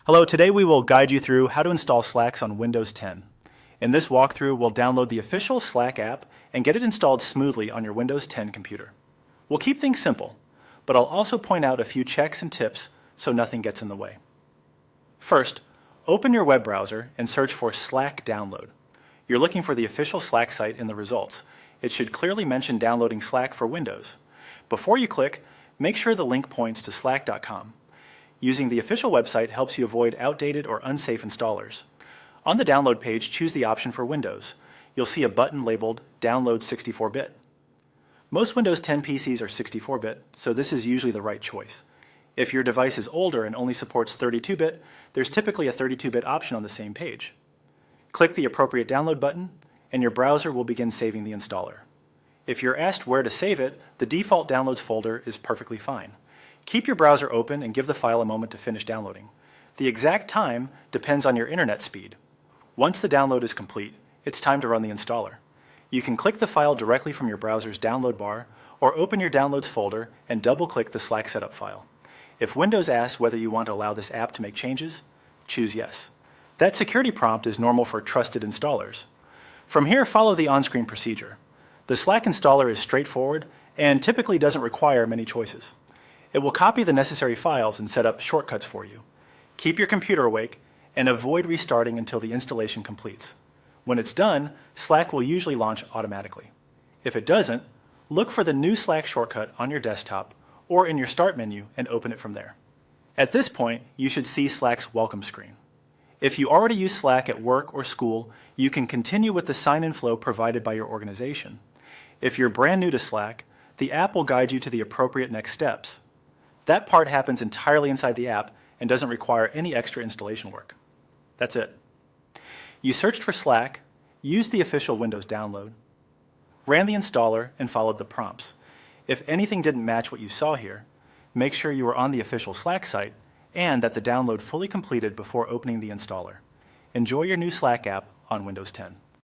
Hello, today we will guide you through how to install Slacks on Windows 10. In this walkthrough, we'll download the official Slack app and get it installed smoothly on your Windows 10 computer. We'll keep things simple, but I'll also point out a few checks and tips so nothing gets in the way. First, open your web browser and search for Slack download. You're looking for the official Slack site in the results. It should clearly mention downloading Slack for Windows. Before you click, make sure the link points to slack.com. Using the official website helps you avoid outdated or unsafe installers. On the download page, choose the option for Windows. You'll see a button labeled Download 64-bit. Most Windows 10 PCs are 64-bit, so this is usually the right choice. If your device is older and only supports 32-bit, there's typically a 32-bit option on the same page. Click the appropriate download button, and your browser will begin saving the installer. If you're asked where to save it, the default Downloads folder is perfectly fine. Keep your browser open and give the file a moment to finish downloading. The exact time depends on your internet speed. Once the download is complete, it's time to run the installer. You can click the file directly from your browser's download bar or open your Downloads folder and double-click the Slack setup file. If Windows asks whether you want to allow this app to make changes, choose Yes. That security prompt is normal for trusted installers. From here, follow the on-screen procedure. The Slack installer is straightforward and typically doesn't require many choices. It will copy the necessary files and set up shortcuts for you. Keep your computer awake and avoid restarting until the installation completes. When it's done, Slack will usually launch automatically. If it doesn't, look for the new Slack shortcut on your desktop or in your Start menu and open it from there. At this point, you should see Slack's welcome screen. If you already use Slack at work or school, you can continue with the sign-in flow provided by your organization. If you're brand new to Slack, the app will guide you to the appropriate next steps. That part happens entirely inside the app and doesn't require any extra installation work. That's it. You searched for Slack, used the official Windows download, ran the installer, and followed the prompts. If anything didn't match what you saw here, make sure you were on the official Slack site and that the download fully completed before opening the installer. Enjoy your new Slack app on Windows 10.